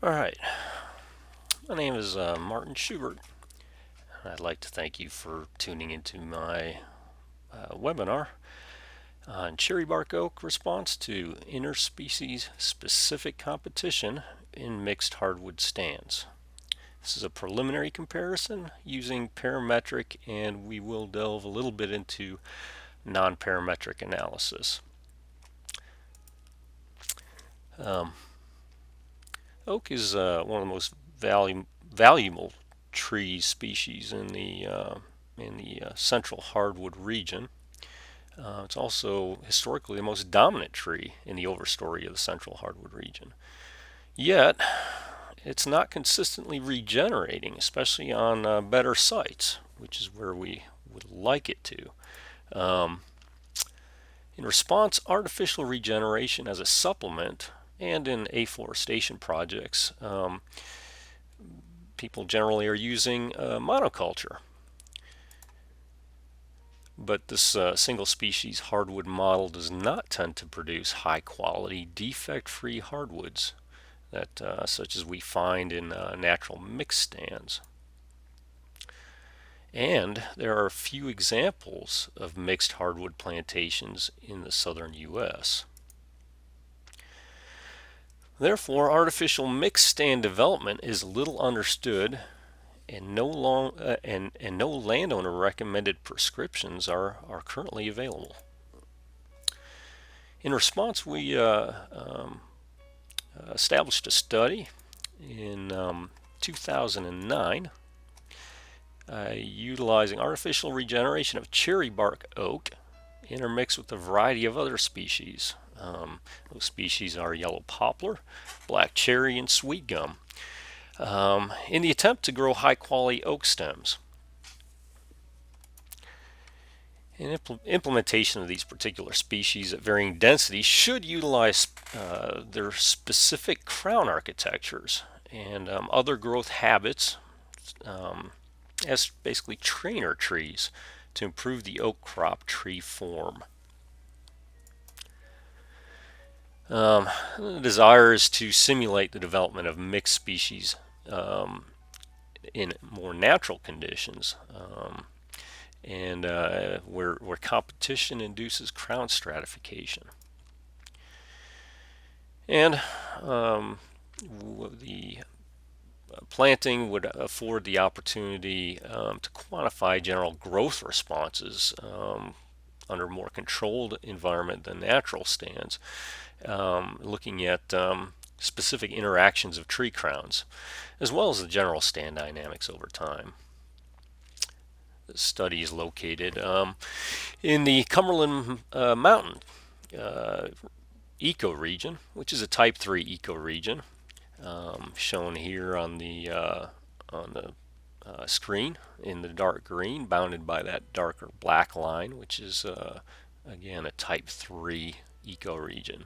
All right, my name is Martin Schubert. I'd like to thank you for tuning into my webinar on cherry bark oak response to interspecies specific competition in mixed hardwood stands. This is a preliminary comparison using parametric, and we will delve a little bit into non-parametric analysis. Oak is one of the most valuable tree species in the central hardwood region. It's also historically the most dominant tree in the overstory of the central hardwood region. Yet, it's not consistently regenerating, especially on better sites, which is where we would like it to. In response, artificial regeneration as a supplement and in afforestation projects, people generally are using monoculture. But this single species hardwood model does not tend to produce high quality, defect-free hardwoods that such as we find in natural mix stands. And there are few examples of mixed hardwood plantations in the southern U.S. Therefore, artificial mixed stand development is little understood, and no landowner recommended prescriptions are currently available. In response, we established a study in 2009 utilizing artificial regeneration of cherry bark oak intermixed with a variety of other species. Those species are yellow poplar, black cherry, and sweet gum, in the attempt to grow high quality oak stems. And implementation of these particular species at varying densities should utilize their specific crown architectures and other growth habits as basically trainer trees to improve the oak crop tree form. The desire is to simulate the development of mixed species in more natural conditions, and where competition induces crown stratification. And the planting would afford the opportunity to quantify general growth responses under a more controlled environment than natural stands, looking at specific interactions of tree crowns, as well as the general stand dynamics over time. The study is located in the Cumberland Mountain ecoregion, which is a Type 3 ecoregion, shown here on the screen in the dark green, bounded by that darker black line, which is again a Type 3 ecoregion.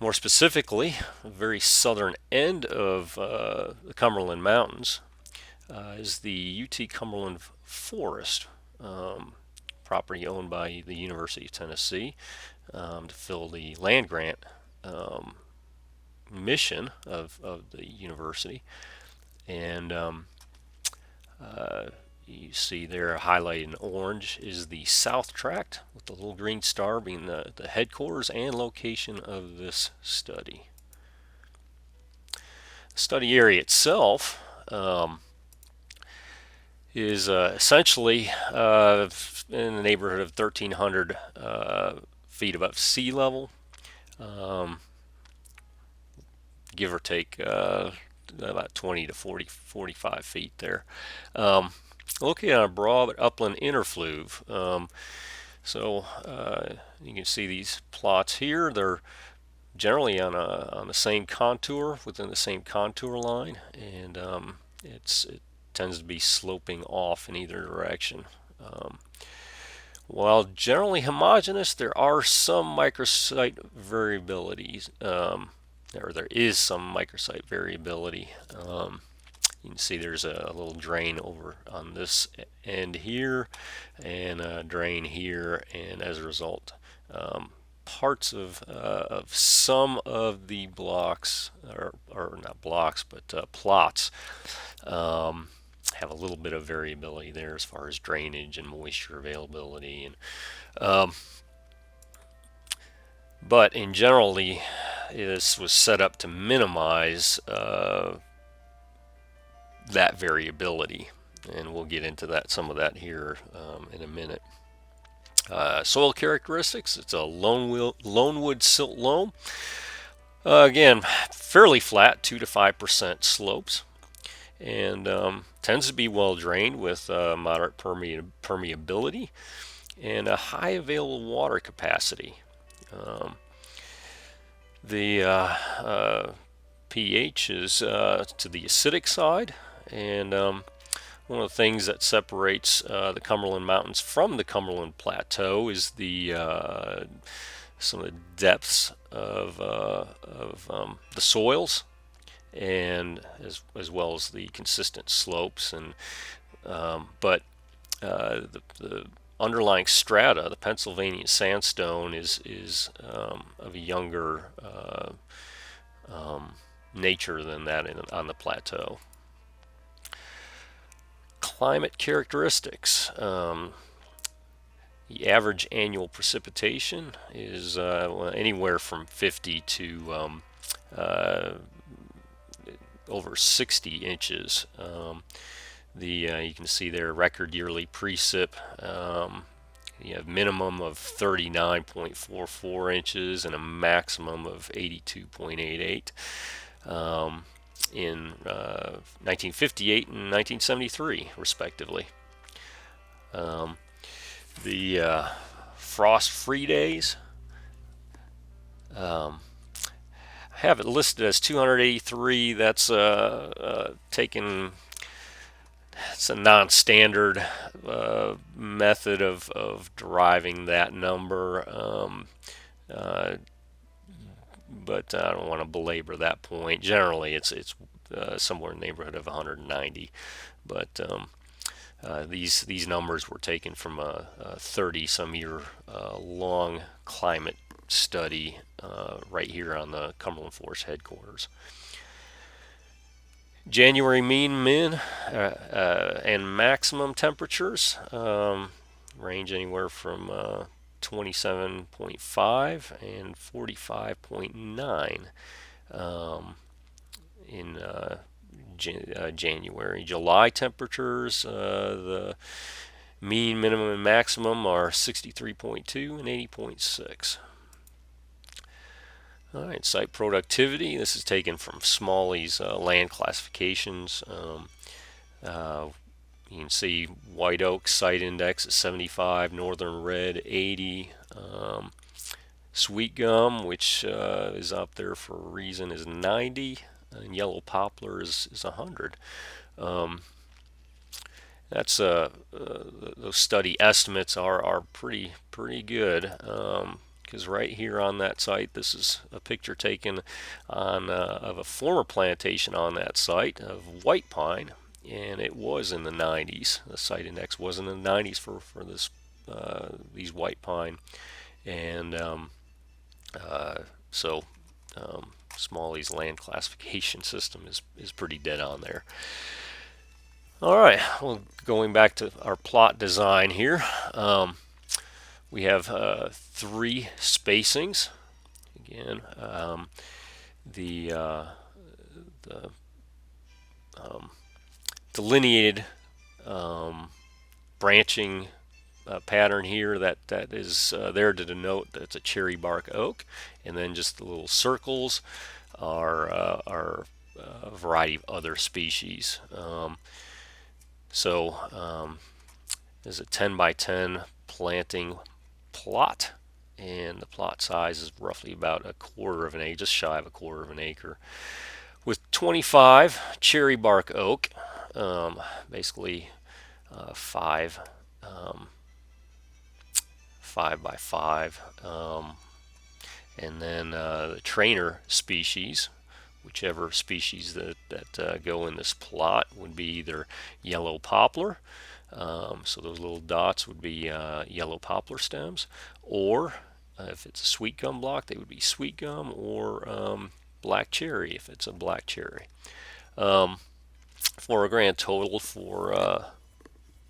More specifically, the very southern end of the Cumberland Mountains is the UT Cumberland Forest, property owned by the University of Tennessee to fill the land grant mission of the university. And you see there highlighted in orange is the South Tract, with the little green star being the headquarters and location of this study. The study area itself is essentially in the neighborhood of 1,300 feet above sea level, give or take about 20 to 45 feet there. Located on a broad upland interfluve. So you can see these plots here. They're generally on the same contour, within the same contour line, and it tends to be sloping off in either direction. While generally homogeneous, there are some microsite variabilities. There is some microsite variability. You can see there's a little drain over on this end here, and a drain here, and as a result, parts of some of the blocks, or not blocks, but plots, have a little bit of variability there as far as drainage and moisture availability. But in generally, this was set up to minimize that variability, and we'll get into some of that here in a minute. Soil characteristics: it's a loanwood silt loam. Again, fairly flat, 2 to 5% slopes, and tends to be well drained with moderate permeability and a high available water capacity. The pH is to the acidic side, and one of the things that separates the Cumberland Mountains from the Cumberland Plateau is some of the depths of the soils, and as well as the consistent slopes. And but the underlying strata, the Pennsylvania sandstone, is of a younger nature than that on the plateau. Climate characteristics. The average annual precipitation is anywhere from 50 to over 60 inches. You can see there record yearly precip. You have minimum of 39.44 inches and a maximum of 82.88 in 1958 and 1973, respectively. The frost-free days, I have it listed as 283. That's taken. It's a non-standard method of deriving that number, but I don't want to belabor that point. Generally, it's somewhere in the neighborhood of 190, but these numbers were taken from a 30-some year long climate study right here on the Cumberland Forest headquarters. January min and maximum temperatures range anywhere from 27.5 and 45.9 in January. July temperatures, the mean, minimum, and maximum are 63.2 and 80.6. All right, site productivity. This is taken from Smalley's land classifications. You can see white oak site index at 75, northern red 80, sweet gum, which is up there for a reason, is 90, and yellow poplar is 100. That's those study estimates are pretty good. Because right here on that site, this is a picture taken of a former plantation on that site of white pine, and it was in the 90s. The site index was in the 90s for these white pine, and so Smalley's land classification system is pretty dead on there. All right, well, going back to our plot design here. We have 3 spacings. Again, the delineated branching pattern here that is there to denote that it's a cherry bark oak, and then just the little circles are a variety of other species. There's a 10 by 10 planting plot, and the plot size is roughly about a quarter of an acre, just shy of a quarter of an acre, with 25 cherry bark oak, basically 5 by 5, and then the trainer species, whichever species that go in this plot, would be either yellow poplar. So those little dots would be yellow poplar stems, or if it's a sweet gum block, they would be sweet gum, or black cherry if it's a black cherry. For a grand total for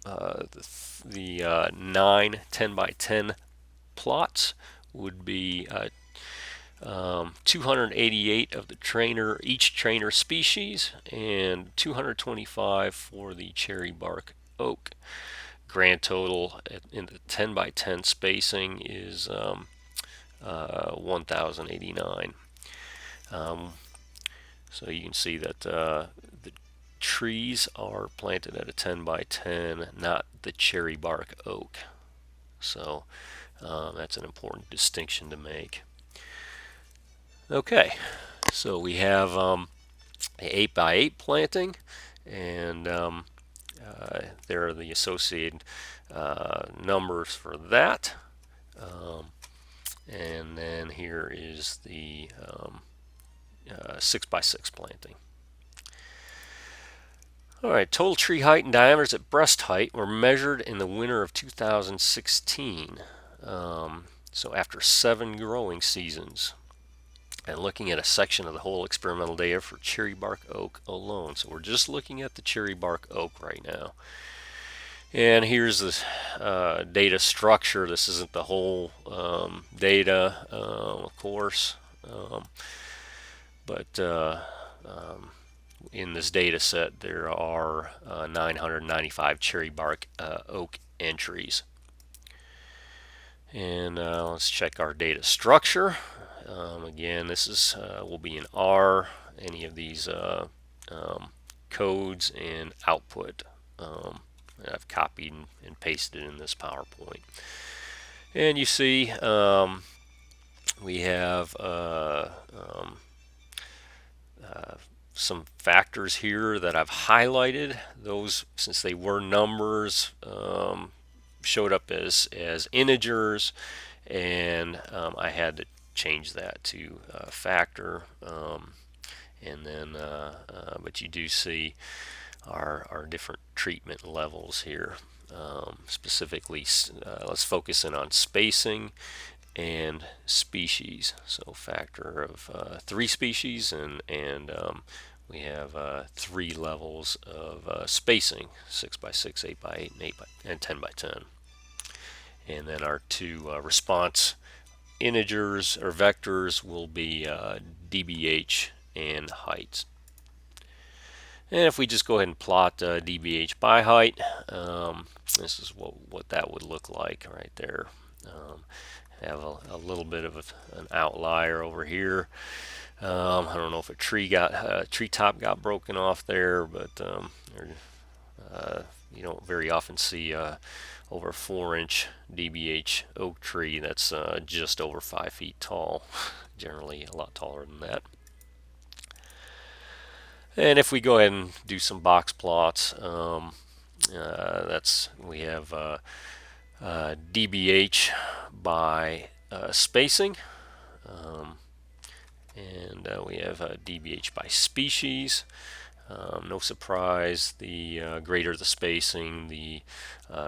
the 9 10 by 10 plots would be 288 of each trainer species, and 225 for the cherry bark oak. Grand total in the 10 by 10 spacing is 1,089. So you can see that the trees are planted at a 10 by 10, not the cherry bark oak. So that's an important distinction to make. Okay, so we have the 8 by 8 planting, and there are the associated numbers for that. And then here is the 6 by 6 planting. Alright, total tree height and diameters at breast height were measured in the winter of 2016. So after 7 growing seasons, and looking at a section of the whole experimental data for cherry bark oak alone. So we're just looking at the cherry bark oak right now. And here's the data structure. This isn't the whole data, of course, but in this data set there are 995 cherry bark oak entries. And let's check our data structure. Again, this is will be in R. Any of these codes and output I've copied and pasted in this PowerPoint. And you see we have some factors here that I've highlighted. Those, since they were numbers, showed up as integers, and I had to change that to factor. And then but you do see our different treatment levels here. Specifically, let's focus in on spacing and species. So factor of 3 species, and we have 3 levels of spacing: 6 by 6, 8 by 8, and 10 by 10. And then our 2 response integers or vectors will be dBH and height. And if we just go ahead and plot dBH by height, this is what that would look like right there. Have a little bit of an outlier over here. I don't know if a tree top got broken off there, but you don't very often see over a 4-inch dBH oak tree that's just over 5 feet tall. Generally a lot taller than that. And if we go ahead and do some box plots, we have dBH by spacing, and we have dBH by species. No surprise, the greater the spacing, the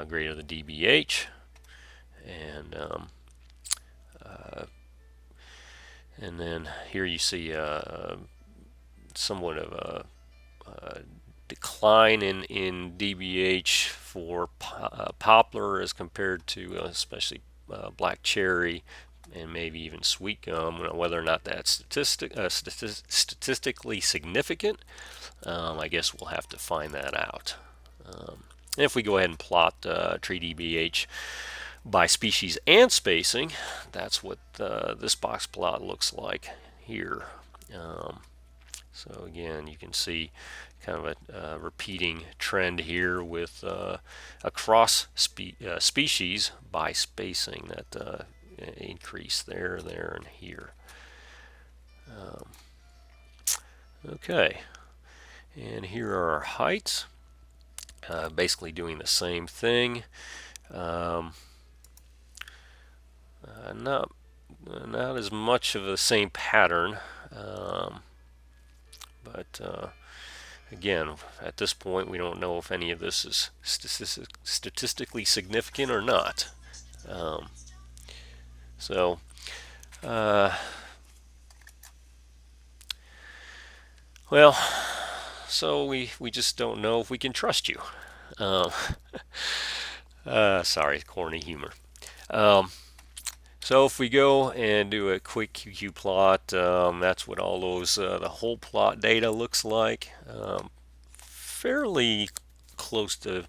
greater the dBH. And then here you see somewhat of a decline in dBH for poplar as compared to especially black cherry and maybe even sweet gum. Whether or not that's statistically significant, I guess we'll have to find that out. And if we go ahead and plot tree dBH by species and spacing, that's what this box plot looks like here. So again, you can see kind of a repeating trend here with across species by spacing, that increase there, and here. Okay, and here are our heights. Basically doing the same thing. Not as much of the same pattern. But again, at this point, we don't know if any of this is statistically significant or not. So well, so we just don't know if we can trust you. Um, sorry, corny humor. Um, so if we go and do a quick QQ plot, that's what all those the whole plot data looks like. Fairly close to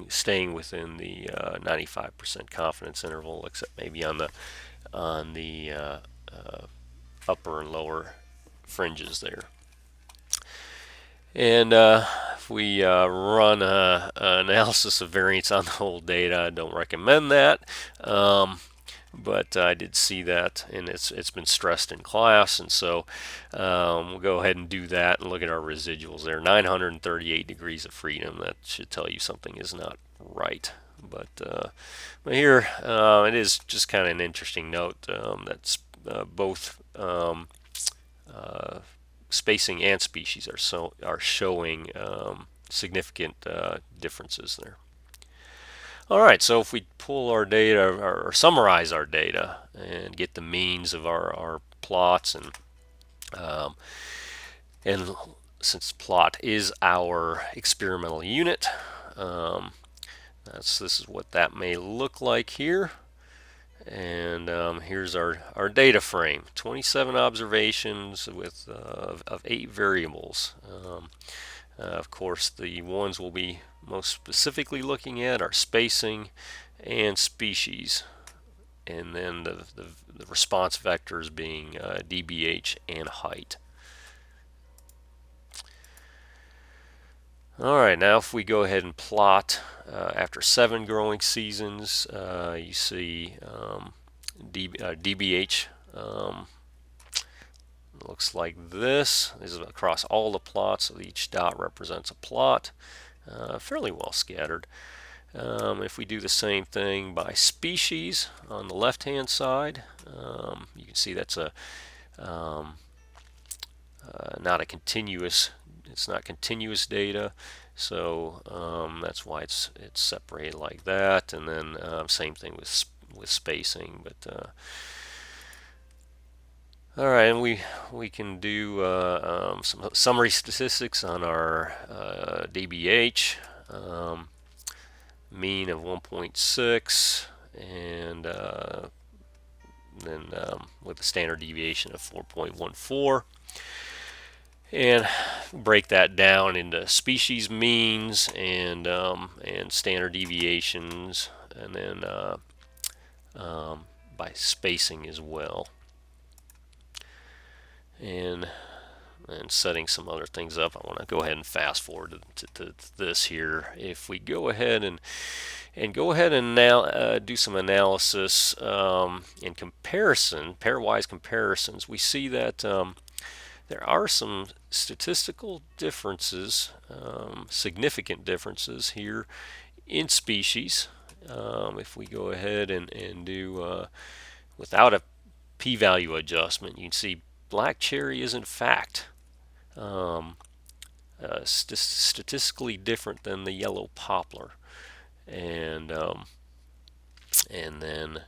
staying within the 95% confidence interval, except maybe on the upper and lower fringes there. And if we run an analysis of variance on the whole data, I don't recommend that. But I did see that, and it's been stressed in class, and so we'll go ahead and do that and look at our residuals there. 938 degrees of freedom. That should tell you something is not right. But here it is just kind of an interesting note that's both spacing and species are showing significant differences there. All right, so if we pull our data or summarize our data and get the means of our plots, and since plot is our experimental unit, this is what that may look like here. And here's our data frame: 27 observations with of 8 variables. Of course, the ones we'll be most specifically looking at are spacing and species, and then the response vectors being dBH and height. Alright, now if we go ahead and plot after 7 growing seasons, you see dBH looks like this. This is across all the plots, so each dot represents a plot, fairly well scattered. If we do the same thing by species on the left hand side, you can see that's not a continuous, it's not continuous data, so that's why it's separated like that. And then same thing with spacing. But all right, and we can do some summary statistics on our dBH, mean of 1.6, and then with a standard deviation of 4.14, and break that down into species means and standard deviations, and then by spacing as well. And setting some other things up, I want to go ahead and fast forward to this here. If we go ahead and now do some analysis in comparison, pairwise comparisons, we see that there are some statistical differences, significant differences here in species. If we go ahead and do without a p-value adjustment, you can see black cherry is in fact statistically different than the yellow poplar, and then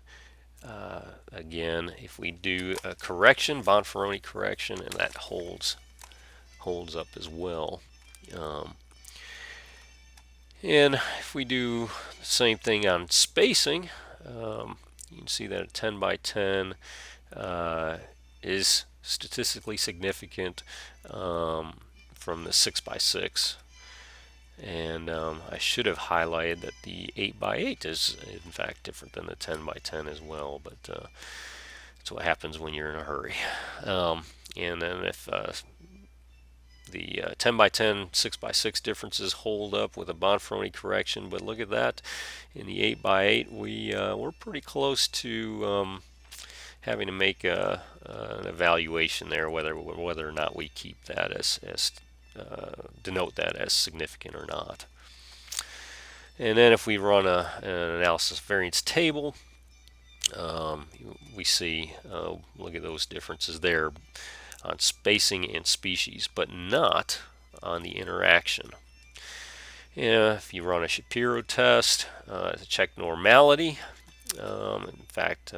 again, if we do a correction, Bonferroni correction, and that holds up as well. And if we do the same thing on spacing, you can see that a 10 by 10 is statistically significant from the 6 by 6, and I should have highlighted that the 8 by 8 is in fact different than the 10 by 10 as well, but that's what happens when you're in a hurry. And then if the 10 by 10, 6 by 6 differences hold up with a Bonferroni correction, but look at that, in the 8 by 8 we're pretty close to having to make an evaluation there, whether or not we keep that as denote that as significant or not. And then if we run an analysis variance table, we see look at those differences there on spacing and species, but not on the interaction. If you run a Shapiro test to check normality, in fact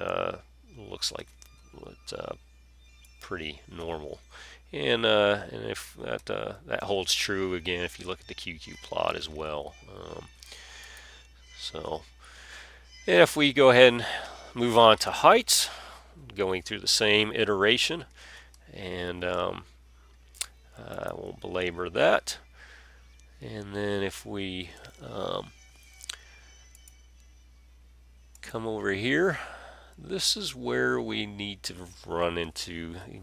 looks like it's pretty normal. And if that holds true again, if you look at the QQ plot as well. So, and if we go ahead and move on to heights, going through the same iteration, and I won't belabor that. And then if we come over here, this is where we need to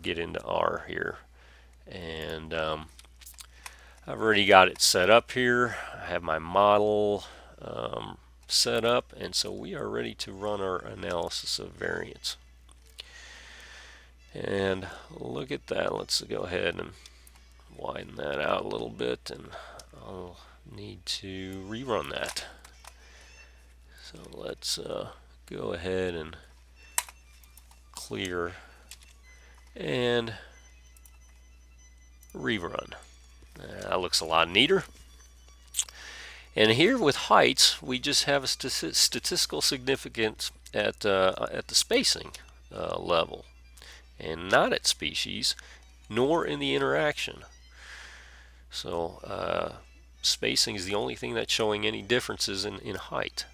get into R here. And I've already got it set up here. I have my model set up, and so we are ready to run our analysis of variance. And look at that. Let's go ahead and widen that out a little bit, and I'll need to rerun that. So let's go ahead and clear and rerun. That looks a lot neater. And here with heights, we just have a statistical significance at the spacing level, and not at species, nor in the interaction. So spacing is the only thing that's showing any differences in height.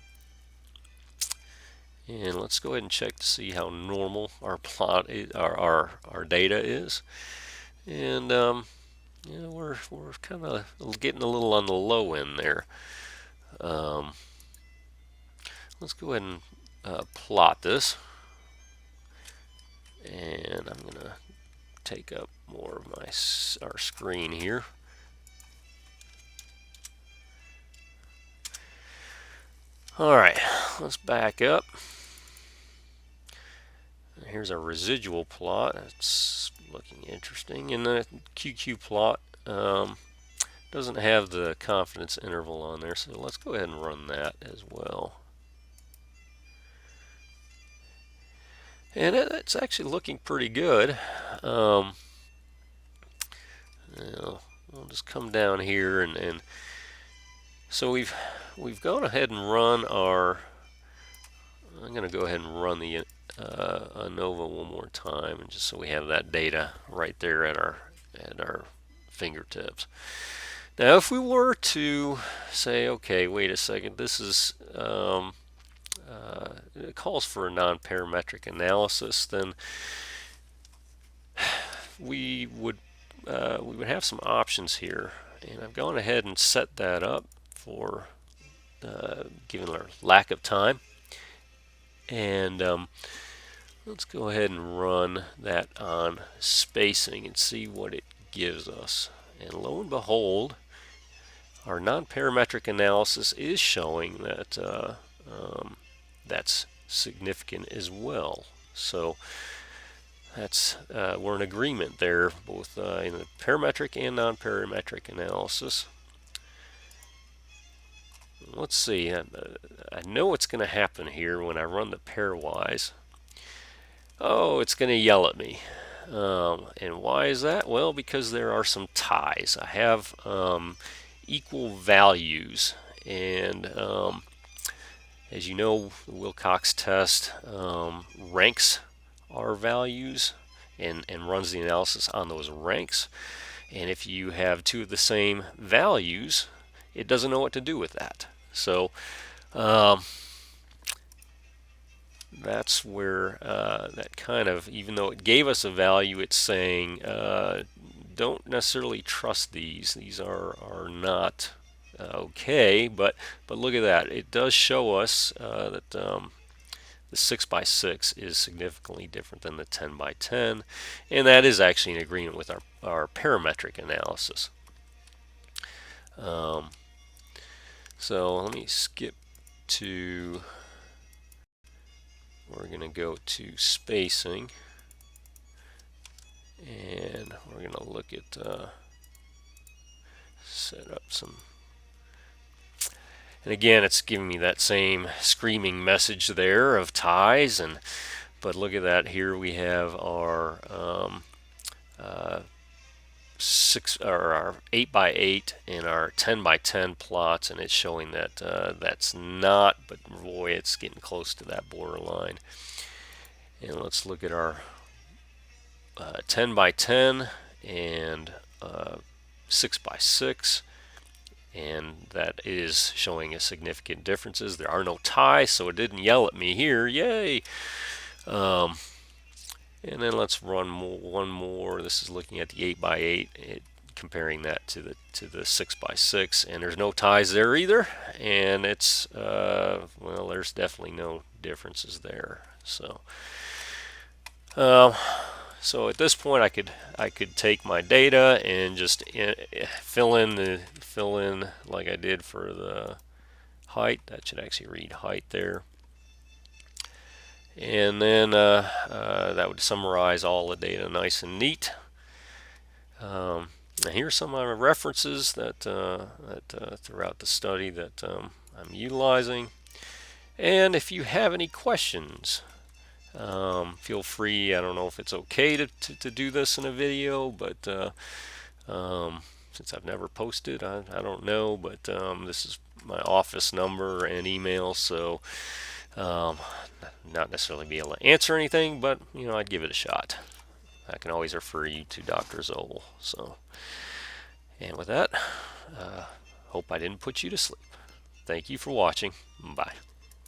And let's go ahead and check to see how normal our plot is, our data is. And yeah, we're kind of getting a little on the low end there. Let's go ahead and plot this. And I'm going to take up more of our screen here. All right, let's back up. Here's our residual plot. It's looking interesting. And the QQ plot doesn't have the confidence interval on there, so let's go ahead and run that as well. And it's actually looking pretty good. We'll just come down here, and so we've gone ahead and run our. I'm going to go ahead and run the ANOVA one more time, and just so we have that data right there at our fingertips. Now, if we were to say, okay, wait a second, this is it calls for a non-parametric analysis, then we would have some options here, and I've gone ahead and set that up for given our lack of time. And let's go ahead and run that on spacing and see what it gives us. And lo and behold, our non-parametric analysis is showing that that's significant as well. So that's we're in agreement there, both in the parametric and non-parametric analysis. Let's see. I know what's going to happen here when I run the pairwise. Oh, it's going to yell at me. And why is that? Well, because there are some ties. I have equal values, and as you know, the Wilcox test ranks our values and runs the analysis on those ranks. And if you have two of the same values, it doesn't know what to do with that. So that's where that kind of, even though it gave us a value, it's saying don't necessarily trust these. These are not okay, but look at that. It does show us that the 6x6 is significantly different than the 10x10, and that is actually in agreement with our parametric analysis. So let me skip to, we're going to go to spacing, and we're going to look at set up some, and again it's giving me that same screaming message there of ties, but look at that. Here we have our 8x8 and our 10x10 plots, and it's showing that that's not, but boy, it's getting close to that borderline. And let's look at our 10 by 10 and 6 by 6. And that is showing a significant differences. There are no ties, so it didn't yell at me here. Yay! And then let's run one more. This is looking at the 8 by 8, comparing that to the 6 by 6, and there's no ties there either. And it's well, there's definitely no differences there. So at this point, I could take my data and just fill in like I did for the height. That should actually read height there, and then that would summarize all the data nice and neat. Now here's some of my references that throughout the study that I'm utilizing. And if you have any questions, feel free. I don't know if it's okay to do this in a video, but since I've never posted, I don't know. But this is my office number and email, so not necessarily be able to answer anything, but I'd give it a shot. I can always refer you to Dr. Zobel. So, and with that, hope I didn't put you to sleep. Thank you for watching. Bye.